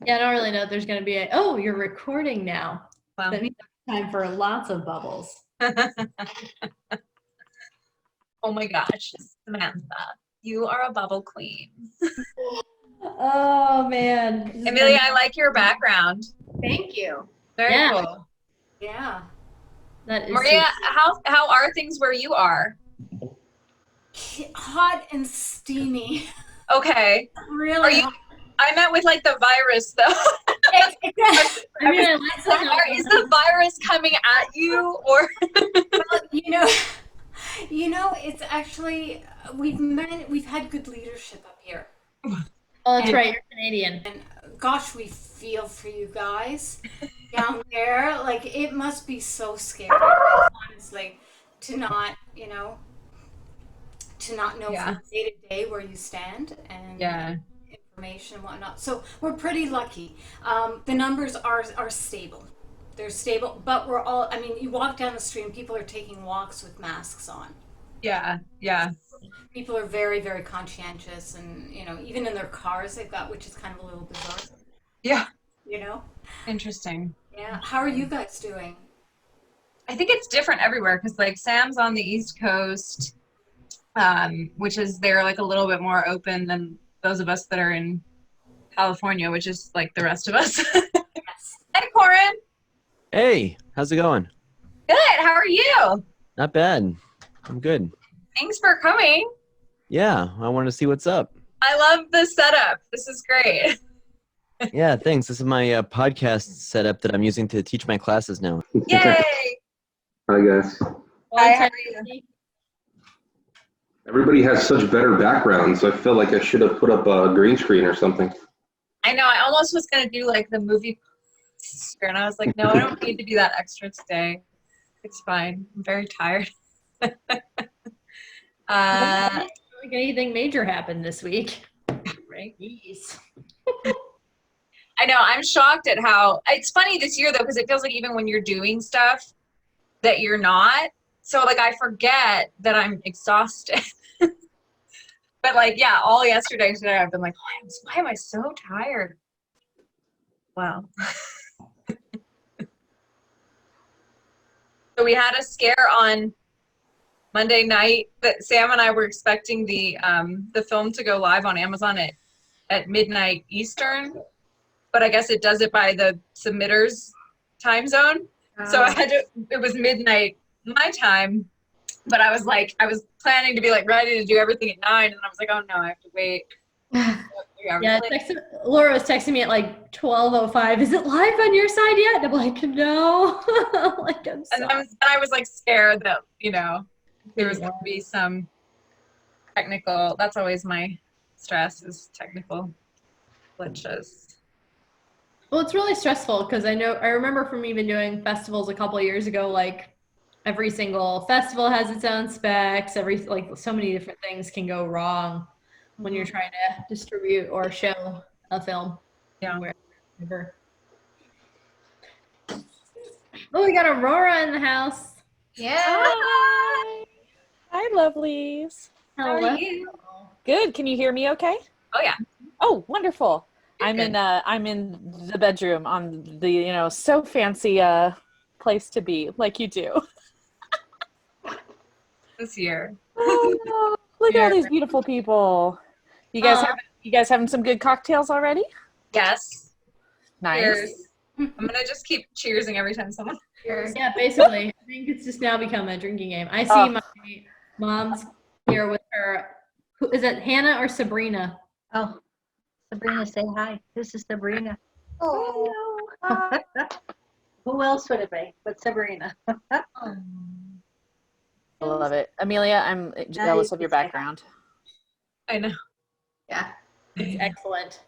Yeah, I don't really know if there's going to be oh, you're recording now. Wow. That means it's time for lots of bubbles. Oh my gosh, Samantha, you are a bubble queen. Oh man. Amelia, I like your background. Thank you. Very cool. Yeah. That is Maria, how are things where you are? Hot and steamy. Okay. Really hot. I meant with like the virus though. I mean, Is the virus coming at you or? Well, it's actually we've had good leadership up here. Oh, that's right. You're Canadian. And gosh, we feel for you guys down there. Like it must be so scary, honestly, to not know from day to day where you stand and information and whatnot. So we're pretty lucky. The numbers are stable. They're stable, but we're all. I mean, you walk down the street and people are taking walks with masks on. Yeah. People are very, very conscientious, and even in their cars they've got, which is kind of a little bizarre. Yeah. Interesting. Yeah. How are you guys doing? I think it's different everywhere because like Sam's on the East Coast, which is they're like a little bit more open than those of us that are in California, which is like the rest of us. Yes. Hey, Corin. Hey, how's it going? Good. How are you? Not bad. I'm good. Thanks for coming. Yeah, I wanted to see what's up. I love the setup. This is great. Yeah, thanks. This is my podcast setup that I'm using to teach my classes now. Yay. Hi, guys. Hi, how are you? Everybody has such better backgrounds. I feel like I should have put up a green screen or something. I know. I almost was going to do like the movie and I was like, no, I don't need to do that extra today. It's fine. I'm very tired. Like anything major happened this week. Right? Jeez. I know. I'm shocked at how it's funny this year though, because it feels like even when you're doing stuff that you're not. So like I forget that I'm exhausted. But like, yeah, all yesterday and today I've been like, why am I so tired? Wow. So we had a scare on Monday night that Sam and I were expecting the film to go live on Amazon at midnight Eastern, but I guess it does it by the submitter's time zone. So it was midnight my time, but I was planning to be like ready to do everything at 9, and I was like, oh no, I have to wait. Yeah, Laura was texting me at like 12:05. Is it live on your side yet? And I'm like, no. Like, I'm sorry. And I was like scared that there was going to be some technical. That's always my stress, is technical glitches. Well, it's really stressful because I remember from even doing festivals a couple of years ago, like every single festival has its own specs. So many different things can go wrong when you're trying to distribute or show a film. Yeah. Wherever. Oh, we got Aurora in the house. Yeah. Hi. Hi, lovelies. How are you? Good. Can you hear me okay? Oh yeah. Oh, wonderful. You're good. I'm in the bedroom on the, so fancy place to be, like you do. This year. Oh, no. Look at all these beautiful people. You guys having some good cocktails already? Yes. Nice. Cheers. I'm gonna just keep cheersing every time someone cheers. Yeah, basically. I think it's just now become a drinking game. I see my mom's here with her. Is it Hannah or Sabrina? Oh, Sabrina, say hi. This is Sabrina. Oh. Who else would it be but Sabrina? I love it. Amelia, I'm jealous of your background. I know. Yeah. It's excellent.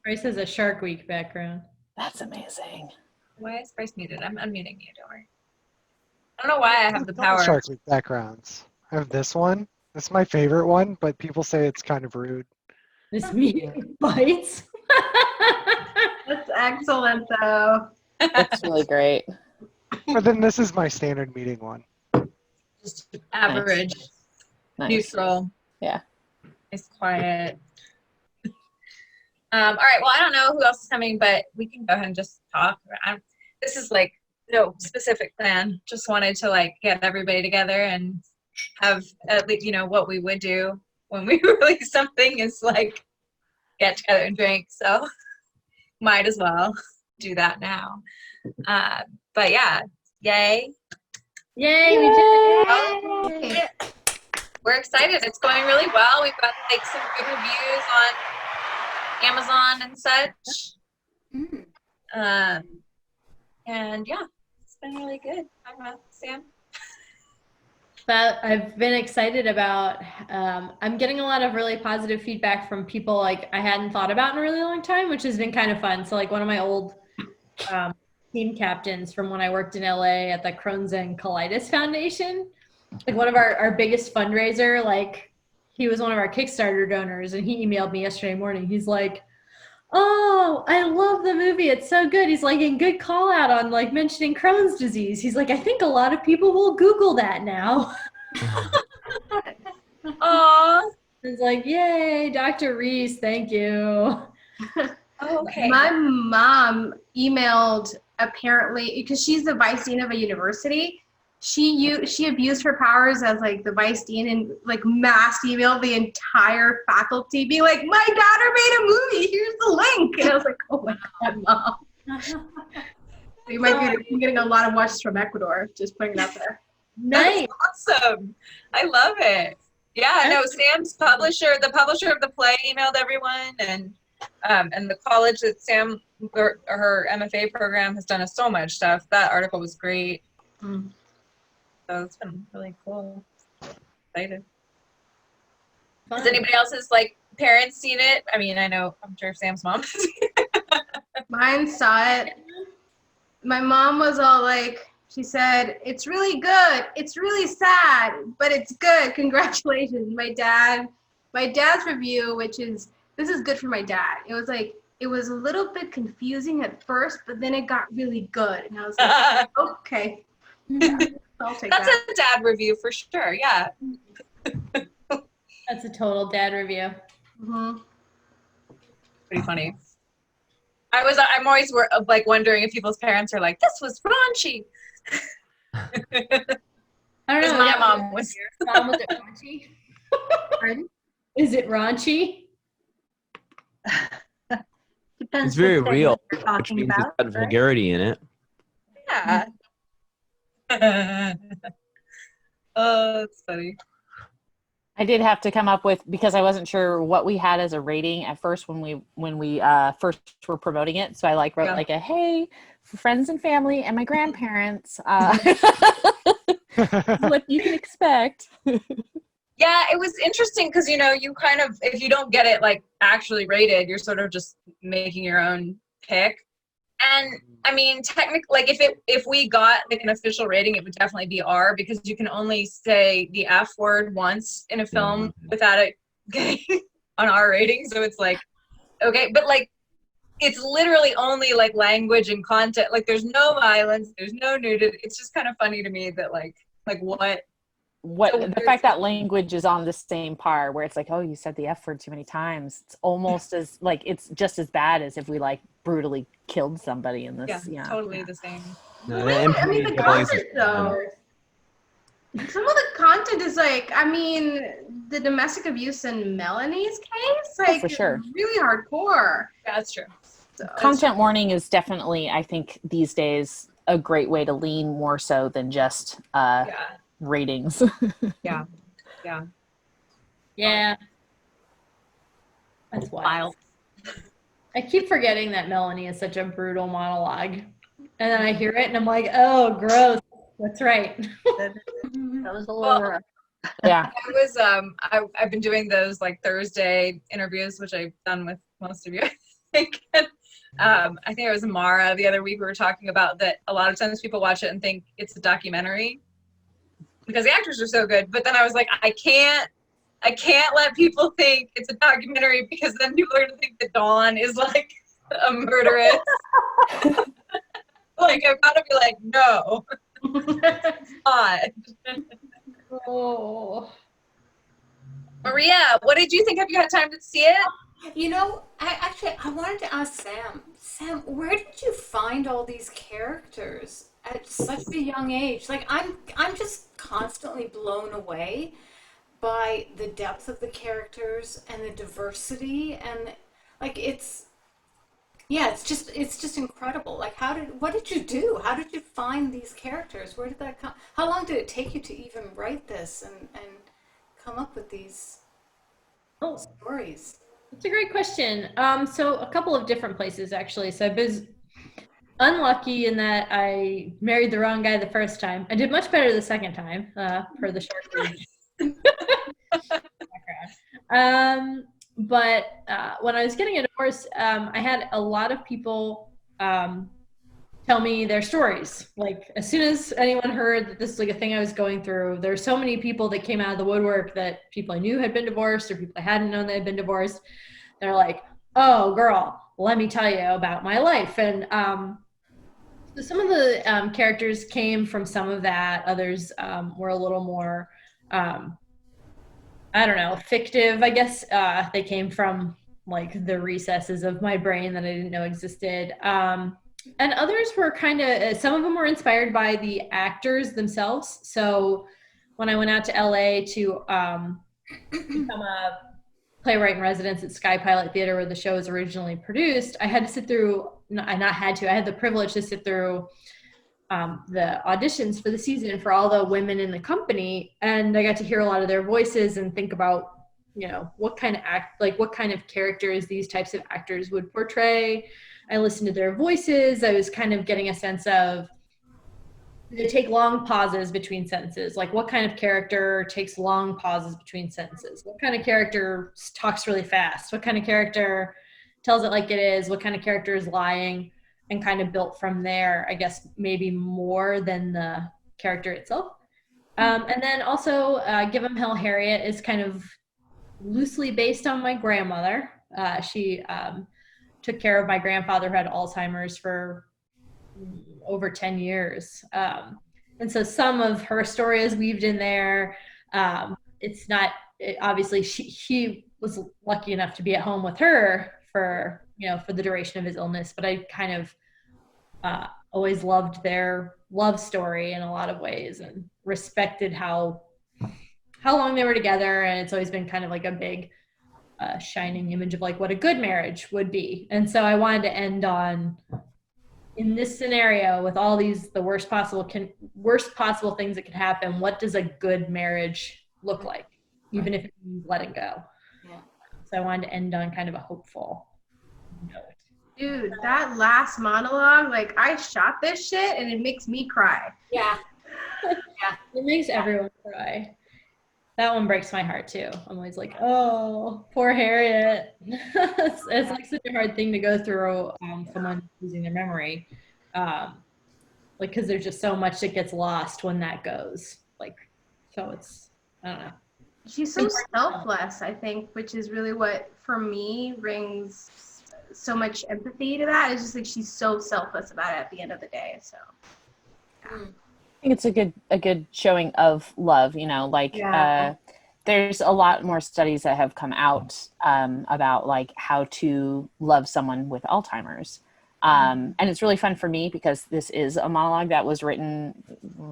Bryce has a Shark Week background. That's amazing. Why is Bryce muted? I'm unmuting you, don't worry. I don't know why I have the power. Shark Week backgrounds. I have this one. It's my favorite one, but people say it's kind of rude. This meeting bites. That's excellent, though. That's really great. But then this is my standard meeting one. Just average, Nice. neutral. Yeah. It's quiet. All right. Well, I don't know who else is coming, but we can go ahead and just talk. This is like no specific plan. Just wanted to like get everybody together and have at least, what we would do when we release something is like get together and drink. So might as well do that now. But yeah, yay. Yay, we did it. Oh, yeah. We're excited. It's going really well. We've got like some good reviews on Amazon and such. And yeah, it's been really good. I don't know, Sam. But I've been excited about, I'm getting a lot of really positive feedback from people like I hadn't thought about in a really long time, which has been kind of fun. So like one of my old team captains from when I worked in LA at the Crohn's and Colitis Foundation, like one of our biggest fundraiser, like he was one of our Kickstarter donors, and he emailed me yesterday morning. He's like, "Oh, I love the movie. It's so good." He's like, "In good call out on like mentioning Crohn's disease." He's like, "I think a lot of people will Google that now." Aw. It's like, "Yay, Dr. Reese, thank you." Okay. My mom emailed, apparently, because she's the vice dean of a university. She abused her powers as like the vice dean and like mass emailed the entire faculty, being like, "My daughter made a movie. Here's the link." And I was like, "Oh my god, mom!" So you might be getting a lot of watches from Ecuador. Just putting it out there. Nice. That's awesome. I love it. Yeah, no, Sam's the publisher of the play emailed everyone, and the college that Sam, her MFA program has done so much stuff. That article was great. So it's been really cool. Excited. Fun. Has anybody else's like parents seen it? I mean, I'm sure Sam's mom has seen it. Mine saw it. My mom was all like, she said, "It's really good. It's really sad, but it's good. Congratulations." My dad's review, this is good for my dad. It was a little bit confusing at first, but then it got really good. And I was like, okay. I'll take That's that. a dad review for sure. Yeah. That's a total dad review. Pretty funny. I'm always like wondering if people's parents are like, "This was raunchy." I don't know. My mom was. Was it raunchy? Pardon? Is it raunchy? Depends It's very what thing real, we're which talking means it's about, got right? vulgarity in it. Yeah. Oh, it's funny. I did have to come up with, because I wasn't sure what we had as a rating at first when we first were promoting it. So I wrote Yeah. like a, "Hey, for friends and family and my grandparents, what you can expect." Yeah, it was interesting because you kind of, if you don't get it like actually rated, you're sort of just making your own pick. And I mean, technically, like if we got like an official rating, it would definitely be R, because you can only say the F word once in a film without it getting on R rating. So it's like, okay, but like it's literally only like language and content. Like there's no violence, there's no nudity. It's just kind of funny to me that like what The fact that language is on the same par, where it's like, "Oh, you said the F word too many times." It's almost as like, it's just as bad as if we like brutally killed somebody in this. yeah, totally the same. No, Well, the I mean, the MPAA content, though. Some of the content is like, I mean, the domestic abuse in Melanie's case, like, for sure. is really hardcore. Yeah, that's true. So Content warning is definitely, I think, these days a great way to lean more so than just Yeah. ratings. Yeah. Yeah. That's wild. I keep forgetting that Melanie is such a brutal monologue. And then I hear it and I'm like, "Oh, gross." That's right. That was a little rough. Yeah. I've been doing those like Thursday interviews, which I've done with most of you, I think. I think it was Mara the other week. We were talking about that a lot of times people watch it and think it's a documentary because the actors are so good. But then I was like, I can't let people think it's a documentary, because then people are going to think that Dawn is like a murderess. Like, I've got to be like, no, it's not. Oh. Maria, what did you think? Have you had time to see it? You know, I wanted to ask Sam. Sam, where did you find all these characters at such a young age? Like, I'm just constantly blown away by the depth of the characters and the diversity, and like yeah, it's just incredible. Like, what did you do? How did you find these characters? Where did that come? How long did it take you to even write this and come up with these Oh, stories? that's a great question. So a couple of different places actually. So I was unlucky in that I married the wrong guy the first time. I did much better the second time, per the short version. But when I was getting a divorce, I had a lot of people tell me their stories. Like, as soon as anyone heard that this was like a thing I was going through, there were so many people that came out of the woodwork, that people I knew had been divorced or people I hadn't known that had been divorced. They're like, "Oh, girl, let me tell you about my life." And so some of the characters came from some of that. Others were a little more, I don't know, fictive, I guess. They came from like the recesses of my brain that I didn't know existed. And others were kind of, some of them were inspired by the actors themselves. So when I went out to LA to become a playwright in residence at Sky Pilot Theater, where the show was originally produced, I had to sit through, I had the privilege to sit through the auditions for the season for all the women in the company, and I got to hear a lot of their voices and think about, what kind of characters these types of actors would portray. I listened to their voices. I was kind of getting a sense of, they take long pauses between sentences. Like, what kind of character takes long pauses between sentences? What kind of character talks really fast? What kind of character tells it like it is? What kind of character is lying? And kind of built from there, I guess, maybe more than the character itself. And then also, Give 'em Hell Harriet is kind of loosely based on my grandmother. She took care of my grandfather who had Alzheimer's for over 10 years. And so some of her story is weaved in there. Obviously he was lucky enough to be at home with her for the duration of his illness, but I kind of always loved their love story in a lot of ways and respected how long they were together. And it's always been kind of like a big shining image of like what a good marriage would be. And so I wanted to end on, in this scenario with all these, the worst possible things that could happen, what does a good marriage look like, even if it means letting go? Yeah. So I wanted to end on kind of a hopeful note. Dude, that last monologue, like, I shot this shit and it makes me cry. Yeah. It makes everyone cry. That one breaks my heart too. I'm always like, oh, poor Harriet. It's like such a hard thing to go through, someone losing their memory. Because there's just so much that gets lost when that goes. So it's, I don't know. She's so selfless, I think, which is really what, for me, brings so much empathy to that. It's just like she's so selfless about it at the end of the day. So I think it's a good showing of love, there's a lot more studies that have come out about like how to love someone with Alzheimer's. And it's really fun for me because this is a monologue that was written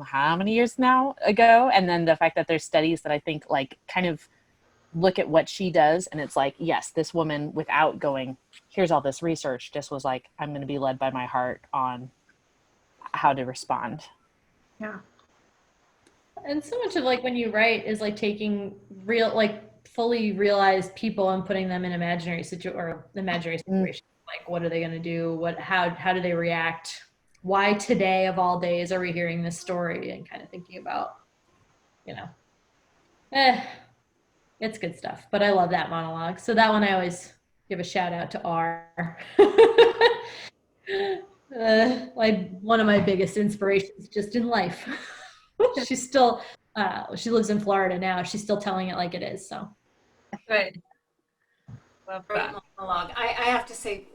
how many years now ago? And then the fact that there's studies that I think like kind of look at what she does, and it's like, yes, this woman, without going, here's all this research, just was like, I'm going to be led by my heart on how to respond. Yeah. And so much of like when you write is like taking real, like fully realized people and putting them in imaginary situations. Like, what are they going to do? How do they react? Why today of all days are we hearing this story? And kind of thinking about, it's good stuff. But I love that monologue. So that one I always give a shout out to R. Like one of my biggest inspirations just in life. She's still, she lives in Florida now. She's still telling it like it is. So Good. Love that. Monologue. I have to say,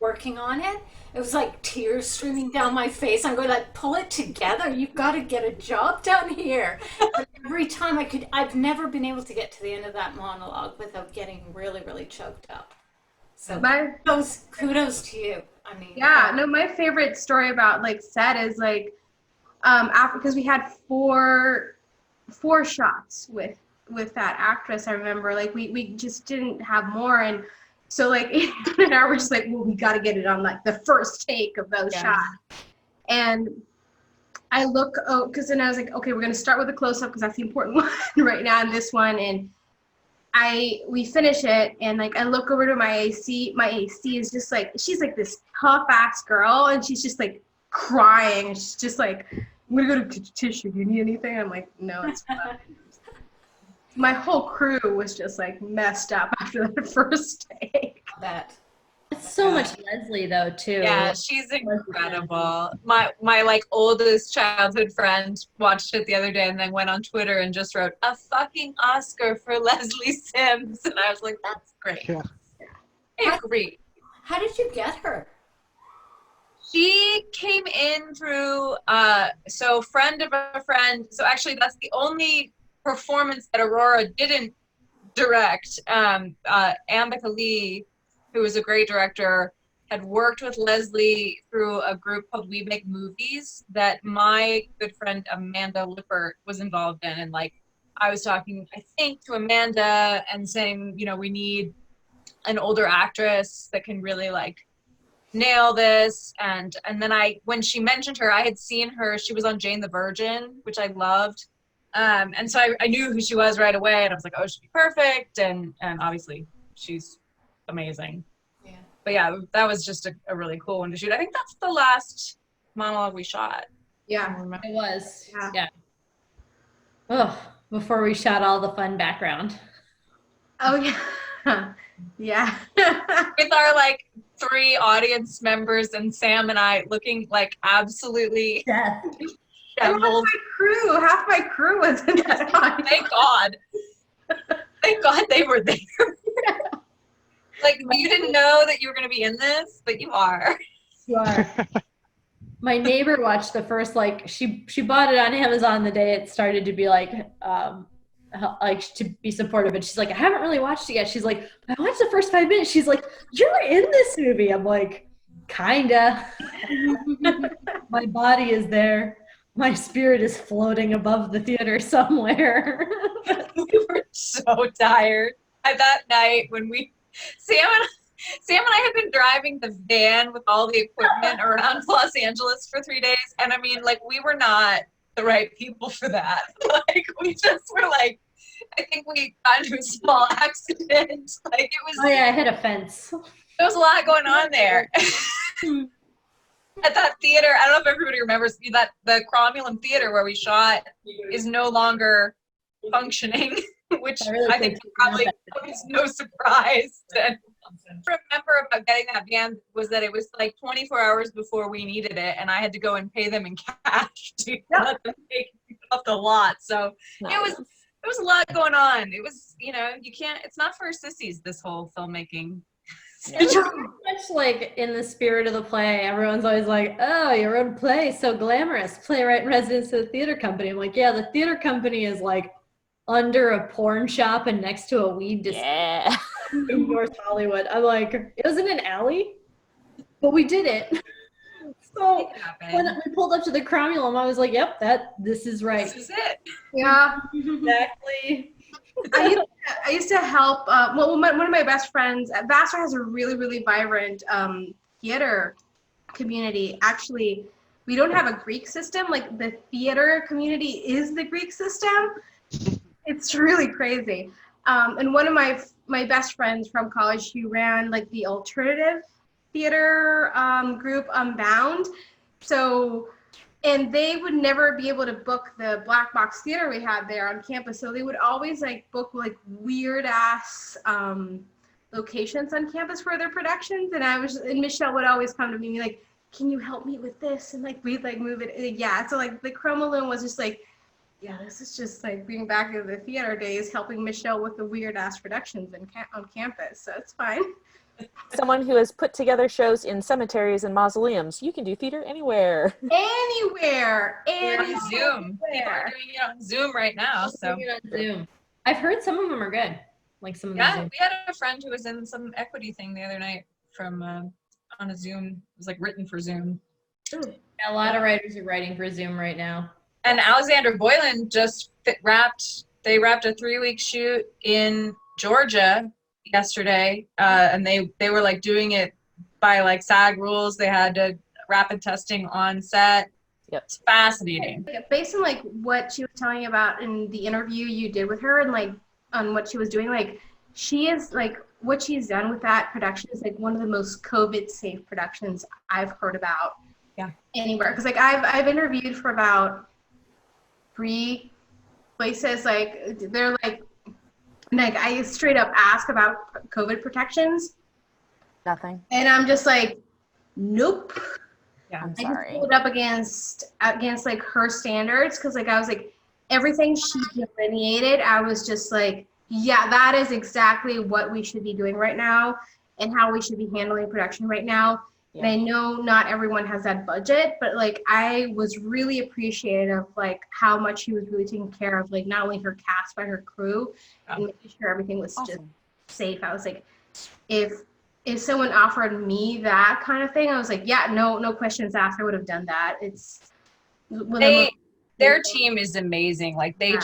working on it, it was like tears streaming down my face. I'm going like, pull it together. You've got to get a job done here. But every time I've never been able to get to the end of that monologue without getting really, really choked up. So kudos to you. I mean, yeah, no, my favorite story about like set is like after, because we had four shots with that actress. I remember like we just didn't have more, and so like Adrian and I were just like, well, we got to get it on like the first take of those shots. And I look, because then I was like, okay, we're gonna start with a close up because that's the important one right now in this one. And we finish it, and like I look over to my AC. My AC is just like, she's like this tough ass girl, and she's just like crying. And she's just like, I'm gonna go to tissue. Do you need anything? I'm like, no, it's fine. My whole crew was just like messed up after that first take. It's so much Leslie though too. Yeah, she's incredible. My like oldest childhood friend watched it the other day and then went on Twitter and just wrote a fucking Oscar for Leslie Sims, and I was like, that's great. Yeah. I agree. How did you get her? She came in through so friend of a friend. So actually, that's the only performance that Aurora didn't direct. Ambika Lee, who was a great director, had worked with Leslie through a group called We Make Movies that my good friend Amanda Lippert was involved in. And like, I was talking, I think, to Amanda and saying, you know, we need an older actress that can really like nail this. And then when she mentioned her, I had seen her, she was on Jane the Virgin, which I loved. And so I knew who she was right away, and I was like, oh, she'd be perfect. And obviously she's amazing. Yeah. But yeah, that was just a really cool one to shoot. I think that's the last monologue we shot. Yeah, it was. Yeah. Oh, before we shot all the fun background. Oh yeah. Yeah. With our like 3 audience members and Sam and I looking like absolutely disheveled. Half my crew was in that. Thank God. Thank God they were there. Like, you didn't know that you were going to be in this, but you are. You are. My neighbor watched the first, like, she bought it on Amazon the day it started to be like to be supportive, and she's like, I haven't really watched it yet. She's like, I watched the first 5 minutes. She's like, you're in this movie. I'm like, kinda. My body is there. My spirit is floating above the theater somewhere. We were so tired. That night when Sam and I had been driving the van with all the equipment around Los Angeles for 3 days, and I mean, like, we were not the right people for that. Like, we just were like, I think we got into a small accident. Like, it was. Oh yeah, I hit a fence. There was a lot going on there. At that theater, I don't know if everybody remembers that the Cromulum Theater where we shot is no longer functioning, which I think probably was no surprise. And remember about getting that van was that it was like 24 hours before we needed it, and I had to go and pay them in cash to let them take it off the lot. So it was a lot going on. It was, you know, it's not for sissies, this whole filmmaking. It's much like in the spirit of the play. Everyone's always like, oh, you wrote a play, so glamorous. Playwright in residence at the theater company. I'm like, yeah, the theater company is like under a porn shop and next to a weed dispensary in North Hollywood. I'm like, it was in an alley, but we did it. So when we pulled up to the Cromulum, I was like, yep, this is right. This is it. Yeah. Exactly. I used to help. One of my best friends, Vassar has a really, really vibrant theater community. Actually, we don't have a Greek system. Like, the theater community is the Greek system. It's really crazy. And one of my best friends from college, she ran like the alternative theater group Unbound. So. And they would never be able to book the black box theater we had there on campus. So they would always like book like weird ass locations on campus for their productions. And Michelle would always come to me and be like, can you help me with this? And like, we'd like move it. Yeah. So like the Cromulum was just like, yeah, this is just like being back in the theater days, helping Michelle with the weird ass productions on campus. So it's fine. Someone who has put together shows in cemeteries and mausoleums. You can do theater anywhere. Anywhere. We're on Zoom. People are doing it on Zoom right now. So Doing it on Zoom. I've heard some of them are good. Like some of the yeah, Zoom. we had a friend who was in some equity thing the other night from on a Zoom. It was like written for Zoom. A lot of writers are writing for Zoom right now. And Alexander Boylan just wrapped a 3-week shoot in Georgia yesterday. And they were like doing it by like SAG rules. They had to rapid testing on set. Yep. It's fascinating. Based on like what she was telling about in the interview you did with her and like on what she was doing, like she is like what she's done with that production is like one of the most COVID safe productions I've heard about. Yeah. Anywhere. Because like I've interviewed for about 3 places, like they're like I straight up ask about COVID protections. Nothing. And I'm just like, nope. Yeah, I'm I sorry. just pulled up against like her standards because like I was like everything she delineated, I was just like, yeah, that is exactly what we should be doing right now and how we should be handling production right now. Yeah. And I know not everyone has that budget, but like I was really appreciative of like how much she was really taking care of like not only her cast but her crew and making sure everything was just Awesome. safe. I was like, if someone offered me that kind of thing, I was like, yeah, no questions asked. I would have done that. It's their team is amazing. Like they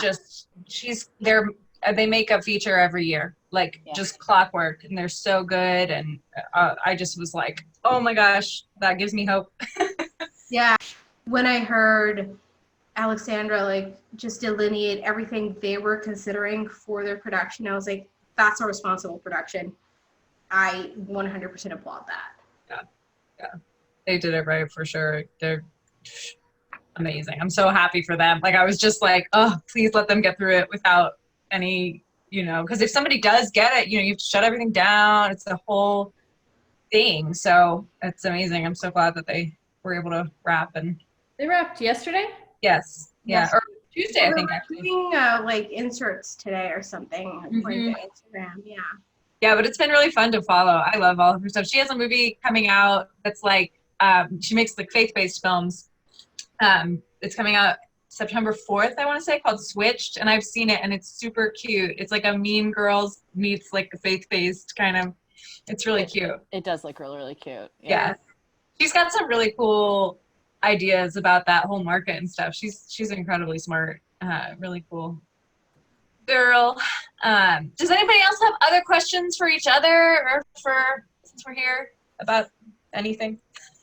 they make a feature every year, like just clockwork, and they're so good. And I just was like, oh my gosh, that gives me hope. Yeah. When I heard Alexandra like just delineate everything they were considering for their production, I was like, that's a responsible production. I 100% applaud that. Yeah, they did it right for sure. They're amazing. I'm so happy for them. Like I was just like, oh, please let them get through it without any, because if somebody does get it, you have to shut everything down. It's the whole thing. So it's amazing. I'm so glad that they were able to wrap. And they wrapped yesterday? Yes. Yeah. Or Tuesday, I think, actually. Doing like inserts today or something according to Instagram. Yeah. Yeah, but it's been really fun to follow. I love all of her stuff. She has a movie coming out that's like, she makes like faith-based films. It's coming out September 4th, I want to say, called Switched. And I've seen it and it's super cute. It's like a Mean Girls meets like a faith-based kind of, it's really cute. It does look really, really cute. Yeah. She's got some really cool ideas about that whole market and stuff. She's incredibly smart, really cool girl. Does anybody else have other questions for each other or since we're here about anything,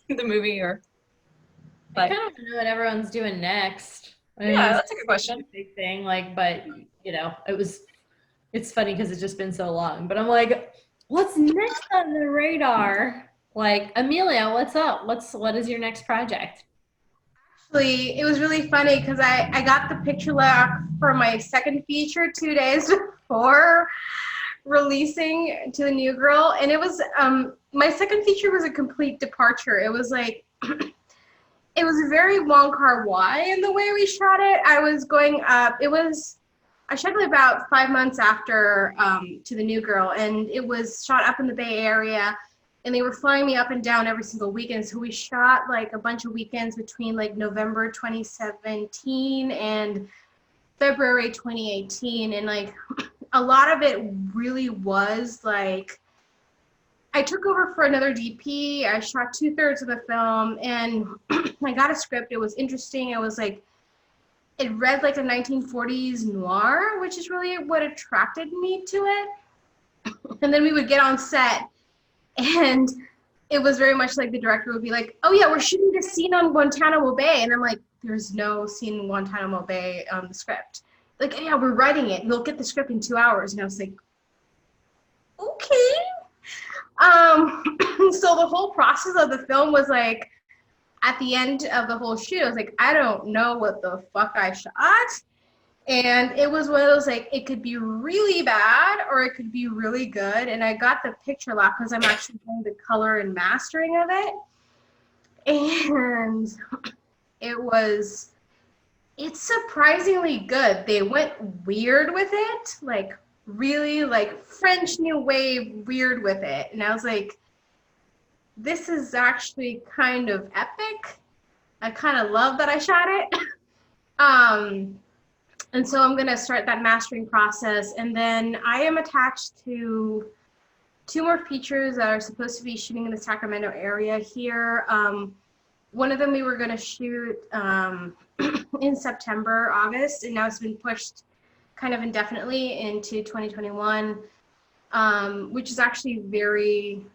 the movie or? I kind of want to know what everyone's doing next. I mean, Yeah, that's a good question. Big thing, like, but it's funny because it's just been so long. But I'm like, what's next on the radar? Like, Amelia, what's up? What is your next project? Actually, it was really funny because I got the picture lock for my second feature 2 days before releasing to the New Girl, and it was my second feature was a complete departure. It was like it was very Wong Kar-wai in the way we shot it. I was going up. I shot it about 5 months after to the New Girl, and it was shot up in the Bay Area. And they were flying me up and down every single weekend. So we shot like a bunch of weekends between like November 2017 and February 2018. And like a lot of it really was like, I took over for another DP. I shot 2/3 of the film and I got a script. It was interesting. It was like, it read like a 1940s noir, which is really what attracted me to it. And then we would get on set. And it was very much like the director would be like, oh yeah, we're shooting this scene on Guantanamo Bay. And I'm like, there's no scene in Guantanamo Bay on the script. Like, yeah, we're writing it. We'll get the script in 2 hours. And I was like, okay. So the whole process of the film was like, at the end of the whole shoot, I was like, I don't know what the fuck I shot. And it was one of those, like, it could be really bad or it could be really good. And I got the picture lock because I'm actually doing the color and mastering of it. And it's surprisingly good. They went weird with it, like really like French New Wave weird with it. And I was like, this is actually kind of epic. I kind of love that I shot it. And so I'm gonna start that mastering process. And then I am attached to 2 more features that are supposed to be shooting in the Sacramento area here. One of them we were gonna shoot in September, August, and now it's been pushed kind of indefinitely into 2021, which is actually very,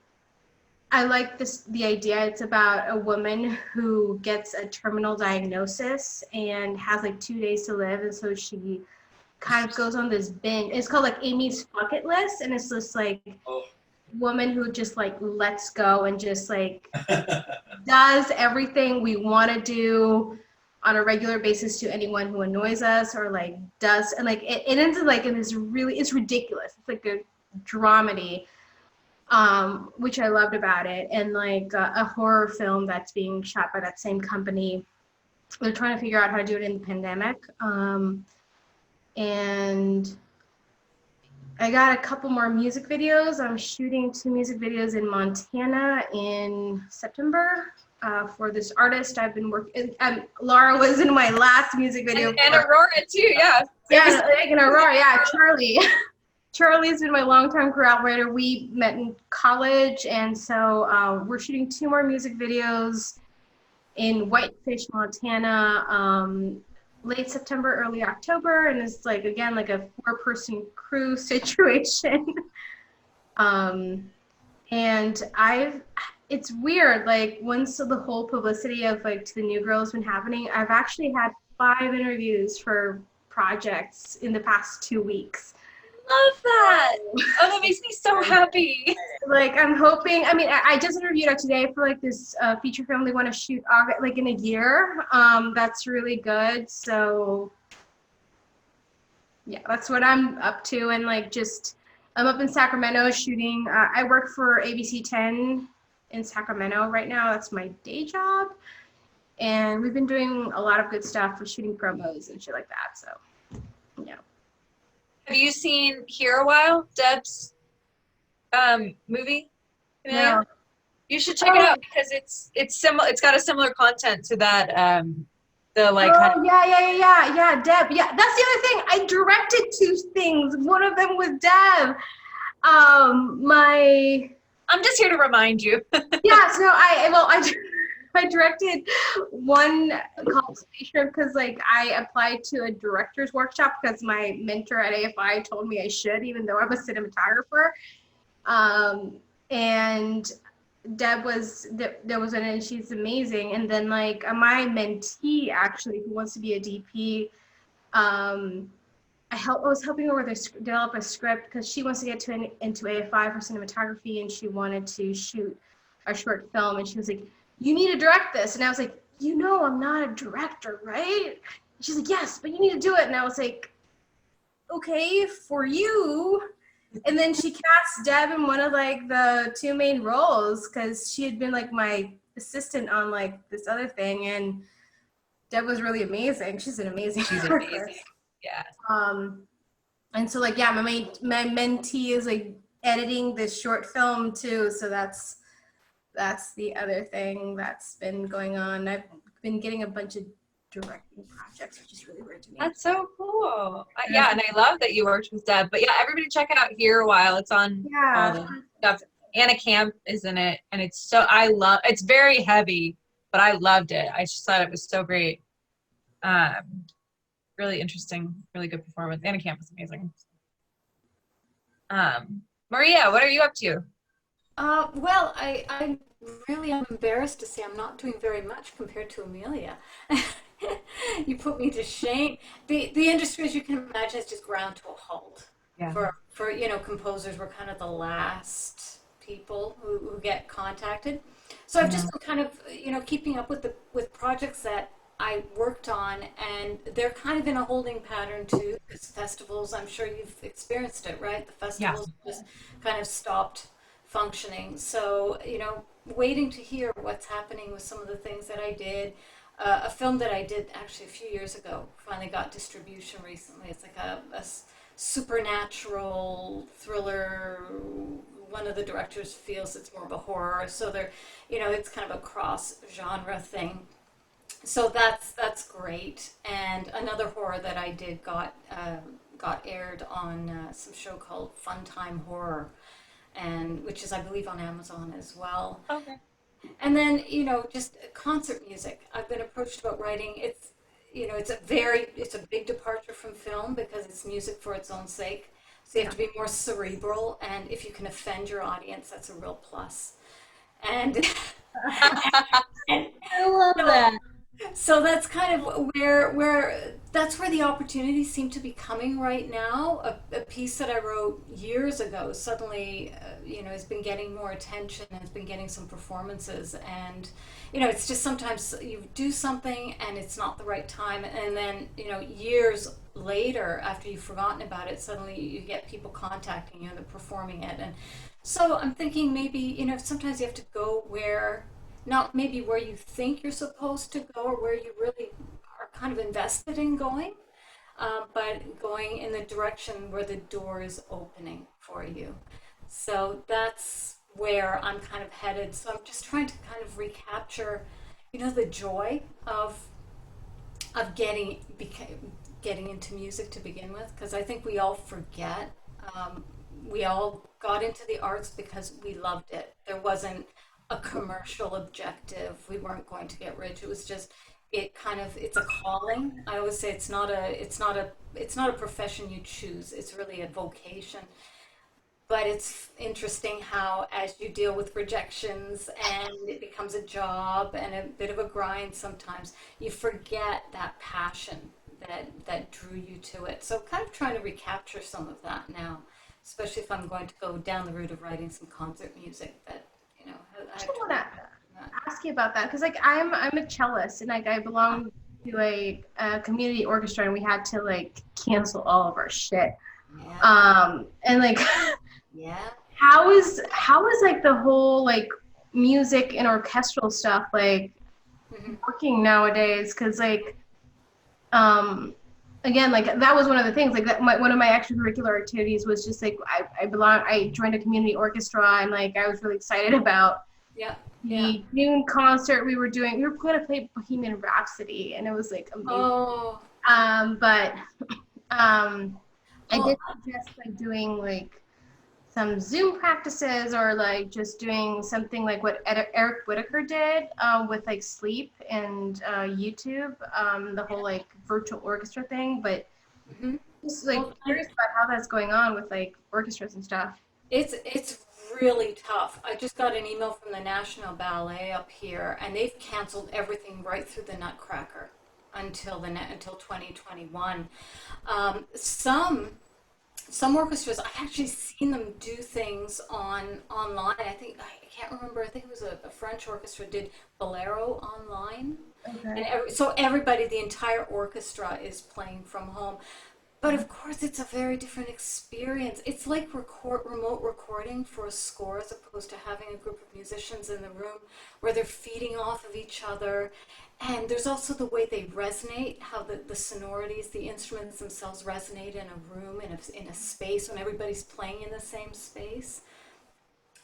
I like the idea. It's about a woman who gets a terminal diagnosis and has like 2 days to live. And so she kind of goes on this binge. It's called like Amy's Bucket List. And it's this like woman who just like lets go and just like does everything we want to do on a regular basis to anyone who annoys us or like does, and like it ends up like in this really, it's ridiculous. It's like a dramedy, which I loved about it, and like a horror film that's being shot by that same company. They're trying to figure out how to do it in the pandemic, and I got a couple more music videos. I'm shooting 2 music videos in Montana in September. For this artist I've been working, Laura was in my last music video. And Aurora too, yeah. Yeah, and Aurora, yeah, Charlie. Charlie's been my longtime collaborator. We met in college, and so we're shooting 2 more music videos in Whitefish, Montana, late September, early October, and it's like, again, like a 4-person crew situation. And it's weird, like once the whole publicity of like To the New Girl has been happening, I've actually had 5 interviews for projects in the past 2 weeks. Love that. Oh, that makes me so happy. Like I'm hoping, I mean, I just interviewed her today for like this feature film they want to shoot like in a year. That's really good. So yeah, that's what I'm up to. And like just, I'm up in Sacramento shooting. I work for ABC 10 in Sacramento right now. That's my day job. And we've been doing a lot of good stuff for shooting promos and shit like that. So, yeah. Have you seen Here a While, Deb's movie? No. You should check it out because it's similar. It's got a similar content to that. The like. Oh yeah, Deb. Yeah, that's the other thing. I directed 2 things. One of them was Deb. I'm just here to remind you. Yes, no, I directed one called Spaceship because like I applied to a director's workshop because my mentor at AFI told me I should, even though I'm a cinematographer. And Deb was there was in it, and she's amazing. And then like my mentee actually, who wants to be a DP, I was helping her develop a script because she wants to get into AFI for cinematography, and she wanted to shoot a short film. And she was like, "You need to direct this." And I was like, "You know, I'm not a director, right?" And she's like, "Yes, but you need to do it." And I was like, "Okay, for you." And then she cast Deb in one of like the 2 main roles because she had been like my assistant on like this other thing, and Deb was really amazing. She's an amazing. She's amazing. Yeah. And so like, yeah, my mentee is like editing this short film too. So that's the other thing that's been going on. I've been getting a bunch of directing projects, which is really weird to me. That's so cool. Yeah, and I love that you worked with Deb. But yeah, everybody check it out Here a While. It's on all the stuff. Anna Camp is in it, and it's very heavy, but I loved it. I just thought it was so great. Really interesting, really good performance. Anna Camp was amazing. Maria, what are you up to? Well, I really am embarrassed to say I'm not doing very much compared to Amelia. You put me to shame. The industry, as you can imagine, has just ground to a halt. Yeah. For composers, we're kind of the last people who get contacted. So I've just been kind of keeping up with projects that I worked on, and they're kind of in a holding pattern too, because festivals, I'm sure you've experienced it, right? The festivals just kind of stopped functioning. So, waiting to hear what's happening with some of the things that I did. a film that I did actually a few years ago. Finally got distribution recently. It's like a supernatural thriller. One of the directors feels it's more of a horror, so they're, it's kind of a cross genre thing. So that's great. And another horror that I did got aired on some show called Fun Time Horror, and which is I believe on Amazon as well. Okay. And then just concert music. I've been approached about writing. It's a big departure from film because it's music for its own sake. So you have to be more cerebral, and if you can offend your audience, that's a real plus. And and I love that. so that's kind of where that's where the opportunities seem to be coming right now. A piece that I wrote years ago suddenly, has been getting more attention and has been getting some performances. And it's just sometimes you do something and it's not the right time, and then years later, after you've forgotten about it, suddenly you get people contacting you and they're performing it. And so I'm thinking maybe sometimes you have to go where. Not maybe where you think you're supposed to go or where you really are kind of invested in going, but going in the direction where the door is opening for you. So that's where I'm kind of headed. So I'm just trying to kind of recapture, the joy of getting into music to begin with, because I think we all forget. We all got into the arts because we loved it. There wasn't a commercial objective. We weren't going to get rich. It was just it's a calling. I always say it's not a profession you choose. It's really a vocation. But it's interesting how as you deal with rejections and it becomes a job and a bit of a grind sometimes, you forget that passion that drew you to it. So kind of trying to recapture some of that now, especially if I'm going to go down the route of writing some concert music that I want to ask you about that because I'm a cellist and I belong to a community orchestra and we had to cancel all of our shit. Yeah. And Yeah. how is the whole music and orchestral stuff working nowadays? Because again, that was one of the things one of my extracurricular activities was just I joined a community orchestra and I was really excited about the noon concert we were doing. We were going to play Bohemian Rhapsody and it was amazing. Oh. But I did suggest doing some Zoom practices or just doing something like what Eric Whitaker did with sleep and YouTube, the whole virtual orchestra thing. But just curious about how that's going on with orchestras and stuff. It's really tough. I just got an email from the National Ballet up here, and they've canceled everything right through the Nutcracker until 2021. Some orchestras, I've actually seen them do things online. I can't remember. I think it was a French orchestra did Bolero online. Okay. And so everybody, the entire orchestra is playing from home. But of course, it's a very different experience. It's like remote recording for a score as opposed to having a group of musicians in the room where they're feeding off of each other. And there's also the way they resonate, how the sonorities, the instruments themselves resonate in a room, in a space, when everybody's playing in the same space.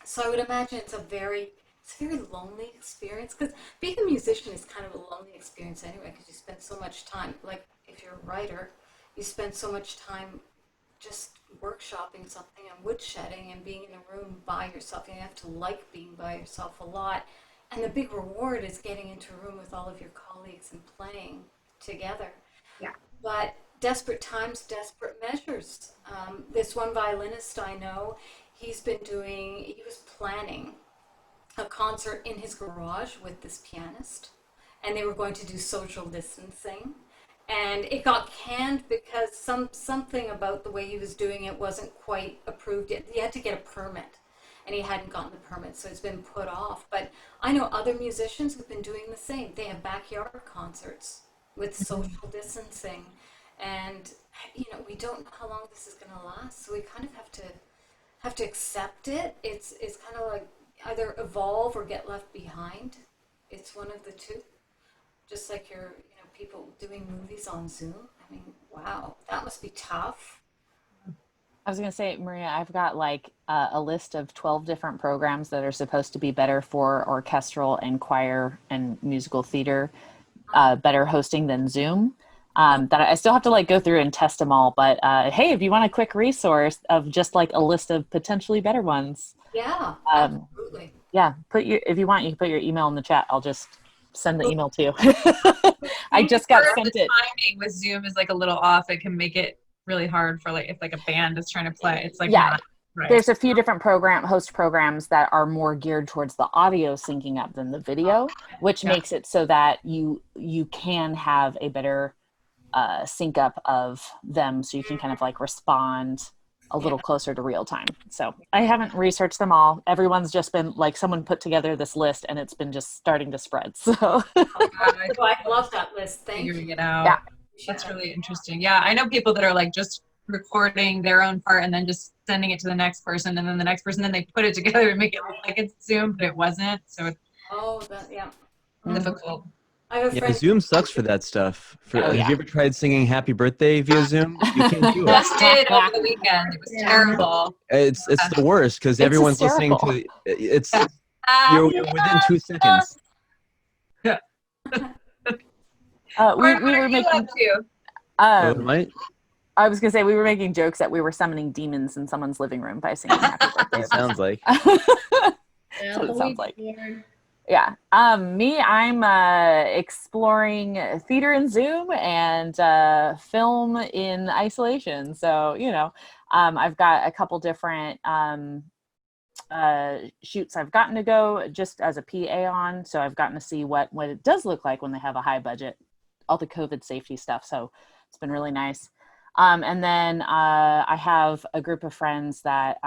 So I would imagine it's a very lonely experience, because being a musician is kind of a lonely experience anyway, because you spend so much time, if you're a writer, you spend so much time just workshopping something and woodshedding and being in a room by yourself. You have to like being by yourself a lot. And the big reward is getting into a room with all of your colleagues and playing together. Yeah. But desperate times, desperate measures. This one violinist I know, he was planning a concert in his garage with this pianist, and they were going to do social distancing. And it got canned because something about the way he was doing it wasn't quite approved yet. He had to get a permit, and he hadn't gotten the permit, so it's been put off. But I know other musicians who've been doing the same. They have backyard concerts with social distancing, and we don't know how long this is going to last. So we kind of have to accept it. It's kind of like either evolve or get left behind. It's one of the two. just like people doing movies on Zoom. I mean, wow, that must be tough. I was going to say, Maria, I've got like a list of 12 different programs that are supposed to be better for orchestral and choir and musical theater, better hosting than Zoom. That I still have to like go through and test them all. But hey, if you want a quick resource of just like a list of potentially better ones. Yeah, absolutely. Yeah, if you want, you can put your email in the chat. I'll just send the email to you. I just got sent it. Timing with Zoom is like a little off. It can make it really hard for like if like a band is trying to play. It's like yeah. not right. There's a few different host programs that are more geared towards the audio syncing up than the video, which makes it so that you can have a better sync up of them, so you can kind of like respond a little closer to real time. So I haven't researched them all. Everyone's just been like, someone put together this list and it's been just starting to spread. So I love that list. Thank you. Figuring it out. Yeah. That's really interesting. Yeah, I know people that are like just recording their own part and then just sending it to the next person, and then the next person, then they put it together and make it look like it's Zoom, but it wasn't. So it's difficult. I have a Yeah, friend. Zoom sucks for that stuff. Have you ever tried singing Happy Birthday via Zoom? You can't do it. Just did over the weekend. It was terrible. It's the worst because everyone's listening to it's. You're within 2 seconds. we were making. I was gonna say we were making jokes that we were summoning demons in someone's living room by singing Happy Birthday. It sounds like. That's what it sounds like. Yeah. Me, I'm exploring theater in Zoom and film in isolation. So, I've got a couple different shoots I've gotten to go just as a PA on. So I've gotten to see what it does look like when they have a high budget, all the COVID safety stuff. So it's been really nice. And then I have a group of friends that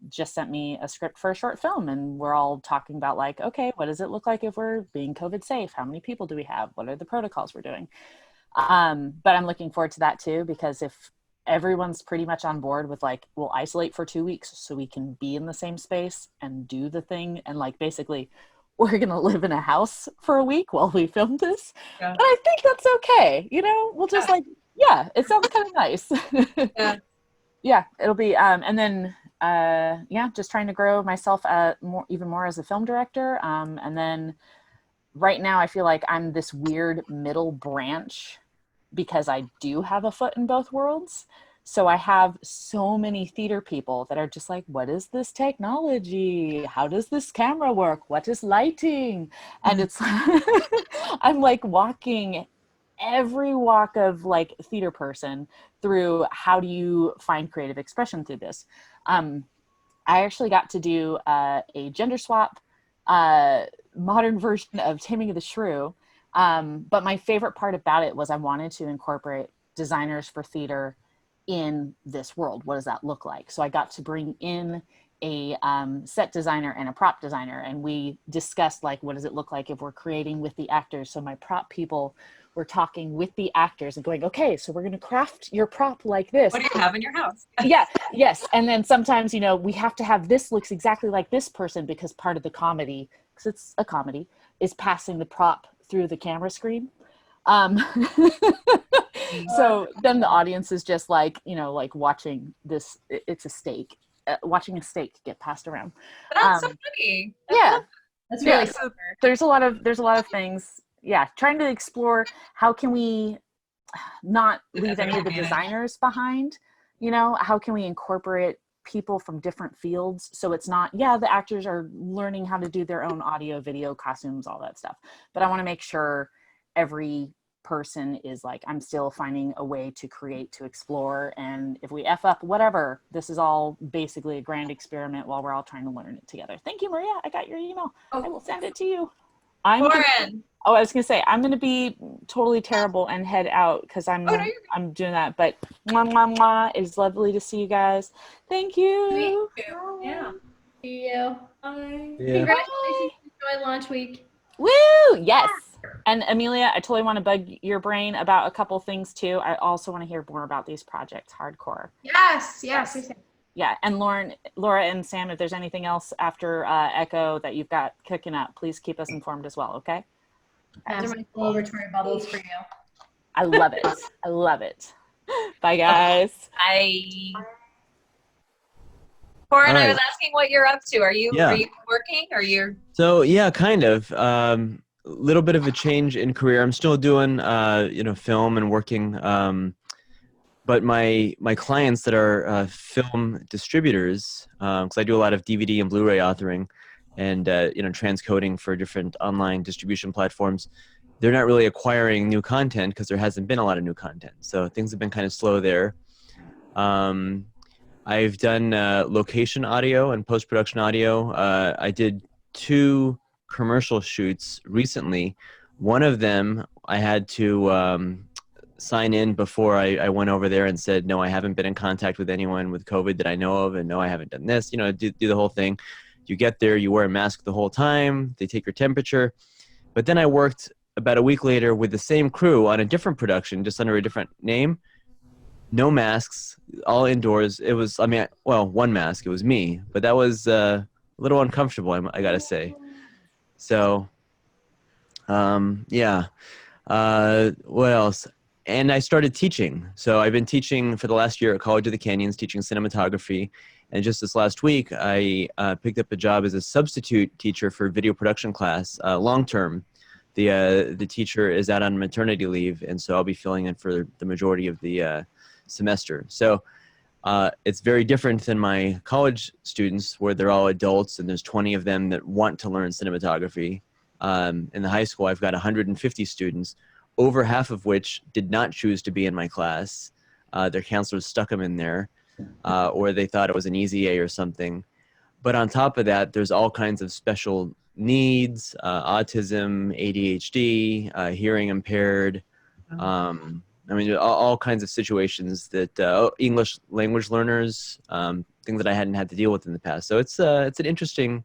just sent me a script for a short film, and we're all talking about like, okay, what does it look like if we're being COVID safe? How many people do we have? What are the protocols we're doing? But I'm looking forward to that too, because if everyone's pretty much on board with like, we'll isolate for 2 weeks so we can be in the same space and do the thing, and like basically we're going to live in a house for a week while we film this. Yeah. And I think that's okay. We'll just it sounds kind of nice. Yeah, it'll be, and then, just trying to grow myself even more as a film director. And then right now I feel like I'm this weird middle branch because I do have a foot in both worlds. So I have so many theater people that are just like, what is this technology? How does this camera work? What is lighting? And it's, I'm like walking every walk of like theater person through how do you find creative expression through this. I actually got to do a gender swap modern version of Taming of the Shrew. But my favorite part about it was I wanted to incorporate designers for theater in this world. What does that look like? So I got to bring in a set designer and a prop designer, and we discussed like, what does it look like if we're creating with the actors? So my prop people were talking with the actors and going, okay, so we're going to craft your prop like this. What do you have in your house? Yes. And then sometimes, we have to have this looks exactly like this person, because part of the comedy, because it's a comedy, is passing the prop through the camera screen. So then the audience is just like, like watching this, it's a steak, watching a steak get passed around. That's so funny. That's really so there's a lot of things. Yeah. Trying to explore how can we not leave any of the designers behind, how can we incorporate people from different fields? So it's not, the actors are learning how to do their own audio, video, costumes, all that stuff. But I want to make sure every person is like, I'm still finding a way to create, to explore. And if we F up, whatever, this is all basically a grand experiment while we're all trying to learn it together. Thank you, Maria. I got your email. I will send it to you. Lauren. I was going to say, I'm going to be totally terrible and head out because I'm doing that. But mwah, mwah, mwah. It's lovely to see you guys. Thank you. Me too. Yeah. See you. Bye. Yeah. Congratulations. Enjoy launch week. Woo! Yes. And Amelia, I totally want to bug your brain about a couple things too. I also want to hear more about these projects, hardcore. Yes. Yeah, and Laura and Sam, if there's anything else after Echo that you've got cooking up, please keep us informed as well, okay? Those are my celebratory bubbles for you. I love it. I love it. Bye, guys. Corin, I right. was asking what you're up to. Are you Yeah. working? Or you're So yeah, kind of. Little bit of a change in career. I'm still doing film and working. But my clients that are film distributors, because I do a lot of DVD and Blu-ray authoring, and transcoding for different online distribution platforms, they're not really acquiring new content because there hasn't been a lot of new content. So things have been kind of slow there. I've done location audio and post-production audio. I did 2 commercial shoots recently. One of them I had to sign in before I went over there and said, no, I haven't been in contact with anyone with COVID that I know of, and no, I haven't done this, do the whole thing. You get there, you wear a mask the whole time, they take your temperature. But then I worked about a week later with the same crew on a different production, just under a different name. No masks, all indoors. It was, one mask, it was me, but that was a little uncomfortable, I gotta say. So, yeah. What else? And I started teaching. So I've been teaching for the last year at College of the Canyons, teaching cinematography. And just this last week, I picked up a job as a substitute teacher for video production class, long-term. The teacher is out on maternity leave, and so I'll be filling in for the majority of the semester. So it's very different than my college students, where they're all adults and there's 20 of them that want to learn cinematography. In the high school, I've got 150 students, over half of which did not choose to be in my class. Their counselors stuck them in there, or they thought it was an easy A or something. But on top of that, there's all kinds of special needs, autism, ADHD, hearing impaired, all kinds of situations that English language learners, things that I hadn't had to deal with in the past. So it's an interesting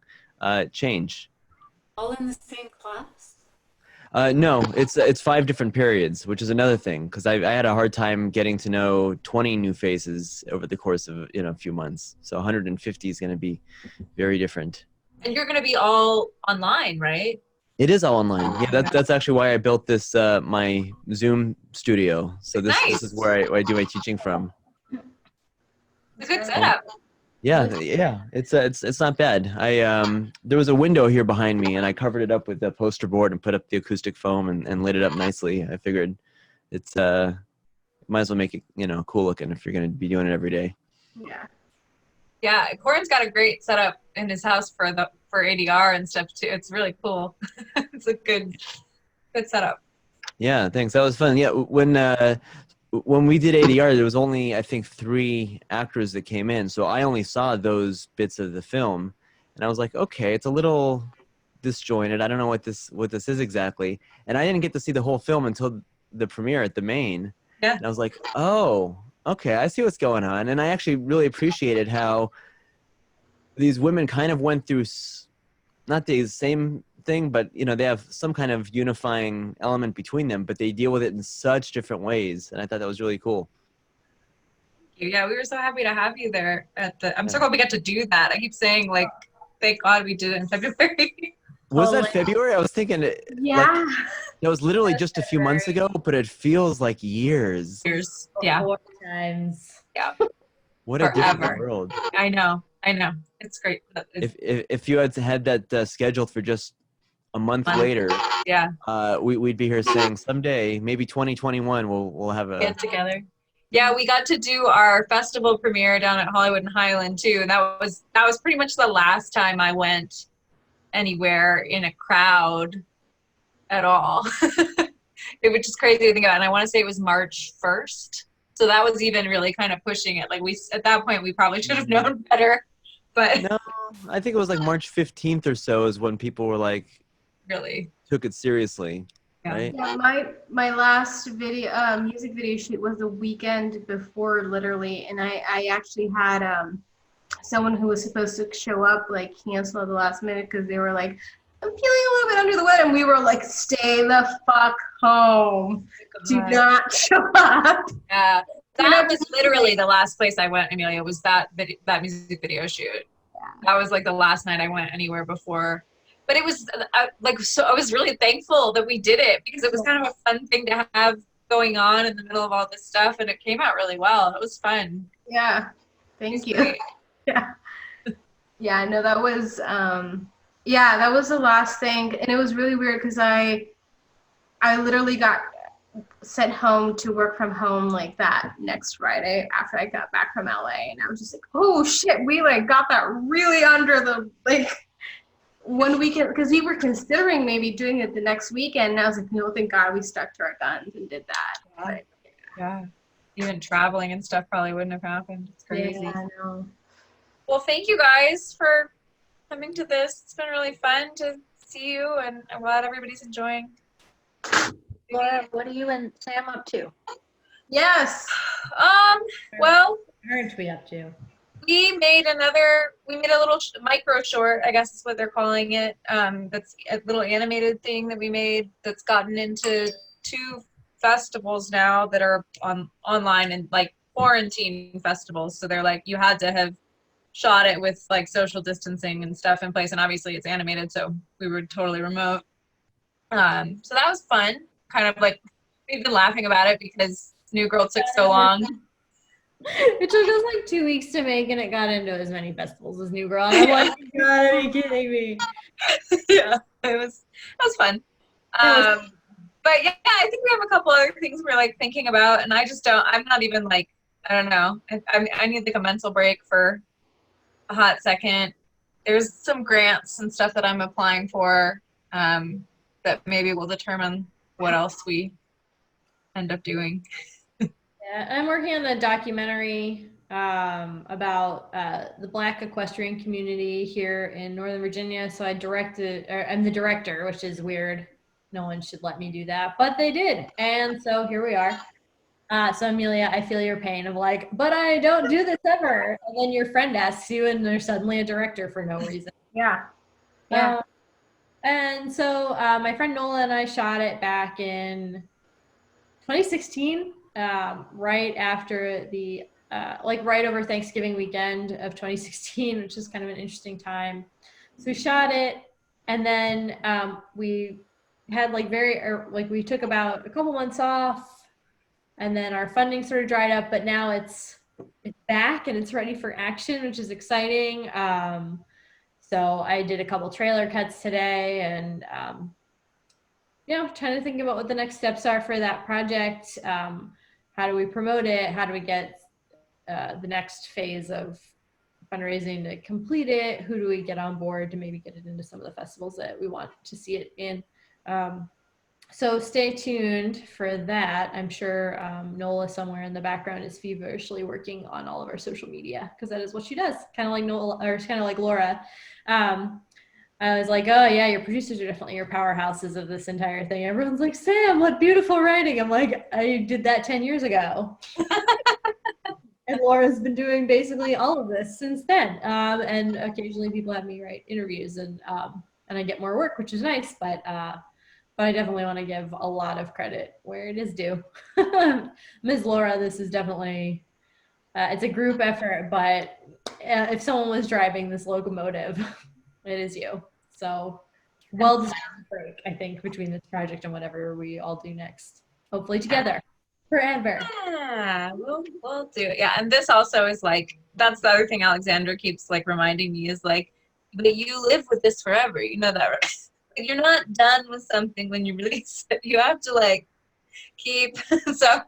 change. All in the same class? No, it's 5 different periods, which is another thing, because I had a hard time getting to know 20 new faces over the course of a few months. So 150 is going to be very different. And you're going to be all online, right? It is all online. Yeah, that's actually why I built this my Zoom studio. So this is where I do my teaching from. It's a good setup. Yeah, it's not bad. There was a window here behind me, and I covered it up with a poster board and put up the acoustic foam and lit it up nicely. I figured it's might as well make it cool looking if you're going to be doing it every day. Yeah. Yeah, Corin's got a great setup in his house for ADR and stuff too. It's really cool. It's a good setup. Yeah, thanks. That was fun. Yeah, when we did ADR, there was only, I think, 3 actors that came in. So I only saw those bits of the film. And I was like, okay, it's a little disjointed. I don't know what this is exactly. And I didn't get to see the whole film until the premiere at the Main. Yeah. And I was like, oh, okay, I see what's going on. And I actually really appreciated how these women kind of went through not the same thing, but they have some kind of unifying element between them, but they deal with it in such different ways, and I thought that was really cool. Yeah, we were so happy to have you there I'm so glad we got to do that. I keep saying, like, thank God we did it in February. Was that February? I was thinking Yeah. That was literally just a few months ago, but it feels like years. Yeah. 4 times. Yeah. What a different world. I know. It's great. If you had that scheduled for just a month later, yeah, we'd be here saying someday, maybe 2021, we'll have a get together. Yeah, we got to do our festival premiere down at Hollywood and Highland too, and that was pretty much the last time I went anywhere in a crowd at all. It was just crazy to think about, and I want to say it was March 1st, so that was even really kind of pushing it. Like at that point we probably should have known better, but no, I think it was like March 15th or so is when people were like. Really took it seriously, right? Yeah, my last music video shoot was the weekend before, literally, and I actually had someone who was supposed to show up cancel at the last minute because they were like, I'm feeling a little bit under the weather, and we were like, stay the fuck home, do not show up. Yeah, that was literally the last place I went, Amelia. Was that music video shoot? Yeah. That was like the last night I went anywhere before but it was like, so I was really thankful that we did it because it was kind of a fun thing to have going on in the middle of all this stuff, and it came out really well. It was fun. Yeah. Thank you. Great. Yeah. Yeah, no, that was that was the last thing, and it was really weird because I literally got sent home to work from home like that next Friday after I got back from LA, and I was just like, oh shit, we like got that really under the like one weekend, because we were considering maybe doing it the next weekend, and I was like, no, thank God we stuck to our guns and did that. Yeah. Yeah. Even traveling and stuff probably wouldn't have happened. It's crazy. Yeah, I know. Well, thank you guys for coming to this. It's been really fun to see you, and I'm glad everybody's enjoying. Laura, what are you and Sam up to? Yes. Well, What aren't we up to? we made a little micro short, I guess is what they're calling it. That's a little animated thing that we made that's gotten into 2 festivals now that are online and like quarantine festivals. So they're like, you had to have shot it with like social distancing and stuff in place, and obviously it's animated, so we were totally remote. So that was fun. Kind of like, we've been laughing about it because New Girl took so long. It took us like 2 weeks to make, and it got into as many festivals as New Girl. And I'm like, God, are you kidding me? Yeah, it was fun. But yeah, I think we have a couple other things we're like thinking about, and I'm not even like, I don't know. I need like a mental break for a hot second. There's some grants and stuff that I'm applying for that maybe will determine what else we end up doing. Yeah, I'm working on a documentary about the Black equestrian community here in Northern Virginia. So I'm the director, which is weird. No one should let me do that, but they did. And so here we are. So Amelia, I feel your pain of like, but I don't do this ever. And then your friend asks you, and they're suddenly a director for no reason. Yeah. Yeah. And so my friend Nola and I shot it back in 2016, right after right over Thanksgiving weekend of 2016, which is kind of an interesting time. So we shot it, and then we had we took about a couple months off, and then our funding sort of dried up, but now it's back and it's ready for action, which is exciting. So I did a couple trailer cuts today, and trying to think about what the next steps are for that project. How do we promote it? How do we get the next phase of fundraising to complete it? Who do we get on board to maybe get it into some of the festivals that we want to see it in? So stay tuned for that. I'm sure Nola somewhere in the background is feverishly working on all of our social media, because that is what she does. Kind of like Nola, or kind of like Laura. I was like, oh yeah, your producers are definitely your powerhouses of this entire thing. Everyone's like, Sam, what beautiful writing. I'm like, I did that 10 years ago. And Laura's been doing basically all of this since then. And occasionally people have me write interviews, and I get more work, which is nice, but I definitely want to give a lot of credit where it is due. Ms. Laura, this is definitely, it's a group effort, but if someone was driving this locomotive, it is you. So well-deserved break, I think, between this project and whatever we all do next. Hopefully together, forever. Yeah, we'll do it. Yeah, and this also is like, that's the other thing Alexandra keeps like reminding me is like, but you live with this forever. You know that, right? You're not done with something when you release it. You have to like keep. So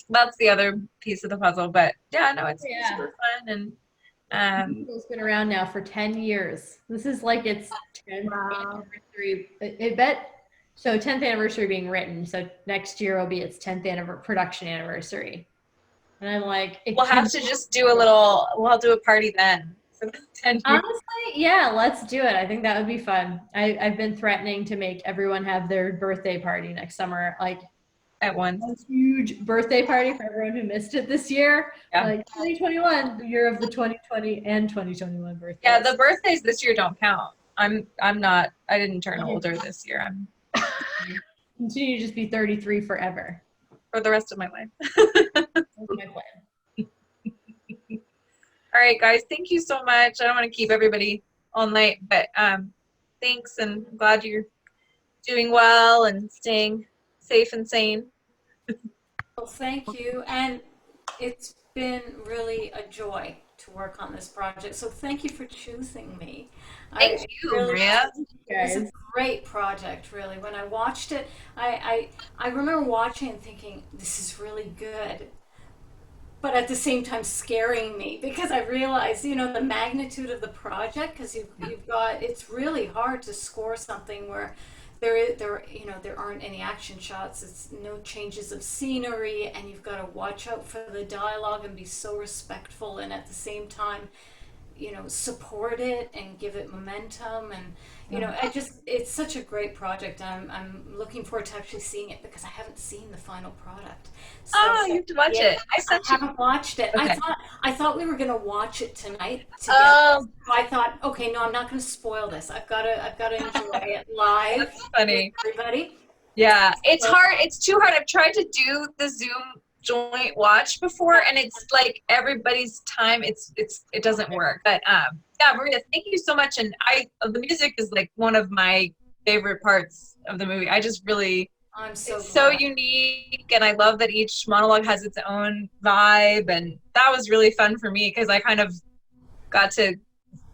that's the other piece of the puzzle. But yeah, no, it's super fun. And It's been around now for 10 years. This is like its 10th anniversary. I bet. So 10th anniversary being written. So next year will be its 10th production anniversary. And I'm like, we'll have to just do we'll do a party then. For the 10 years. Honestly, yeah, let's do it. I think that would be fun. I've been threatening to make everyone have their birthday party next summer, like at once. A huge birthday party for everyone who missed it this year. Yeah. Like 2021, the year of the 2020 and 2021 birthdays. Yeah, the birthdays this year don't count. I didn't turn older this year. I'm continue to just be 33 forever. For the rest of my life. That's my plan. All right, guys, thank you so much. I don't want to keep everybody all night, but thanks, and I'm glad you're doing well and staying safe and sane. Well, thank you. And it's been really a joy to work on this project. So thank you for choosing me. Thank you, Maria. It was a great project, really. When I watched it, I remember watching and thinking, this is really good. But at the same time scaring me because I realized, the magnitude of the project, because you've got, it's really hard to score something where there aren't any action shots, it's no changes of scenery, and you've got to watch out for the dialogue and be so respectful and at the same time support it and give it momentum. And it's such a great project. I'm looking forward to actually seeing it because I haven't seen the final product. So, you have to watch it. I haven't watched it. Okay. I thought we were gonna watch it tonight together. So I thought, okay, no, I'm not gonna spoil this. I've gotta enjoy it live. That's funny. With everybody. Yeah, it's hard. It's too hard. I've tried to do the Zoom joint watch before, and it's like everybody's time. It doesn't work. But yeah, Maria, thank you so much. And the music is like one of my favorite parts of the movie. I just really. It's so unique, and I love that each monologue has its own vibe, and that was really fun for me because I kind of got to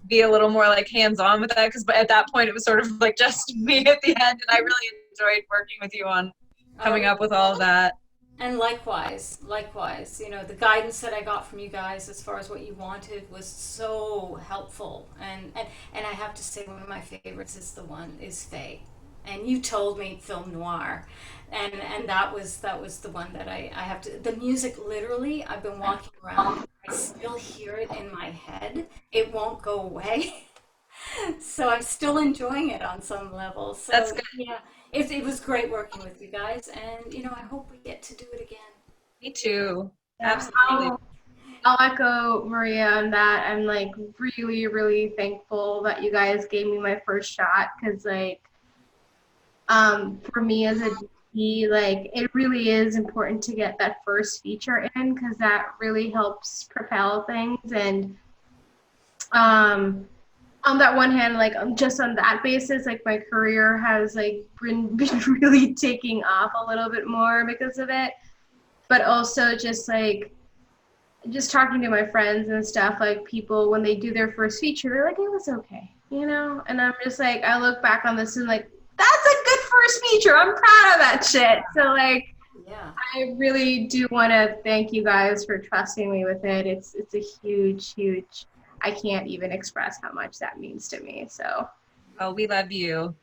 be a little more like hands-on with that because at that point it was sort of like just me at the end, and I really enjoyed working with you on coming up with all of that. And likewise, the guidance that I got from you guys as far as what you wanted was so helpful, and I have to say one of my favorites is Faye. And you told me film noir, and that was the one that I have to. The music, literally, I've been walking around, I still hear it in my head. It won't go away, so I'm still enjoying it on some level. So that's good. Yeah, it was great working with you guys, and I hope we get to do it again. Me too. Yeah. Absolutely. I'll echo Maria on that. I'm like really, really thankful that you guys gave me my first shot because for me as a DP, it really is important to get that first feature in because that really helps propel things. And on that one hand, just on that basis, my career has been really taking off a little bit more because of it. But also just talking to my friends and stuff, people when they do their first feature, they're like, it was okay, And I'm just I look back on this and that's a good first feature. I'm proud of that shit. So Yeah. I really do want to thank you guys for trusting me with it. It's a huge, I can't even express how much that means to me. So. Oh, we love you.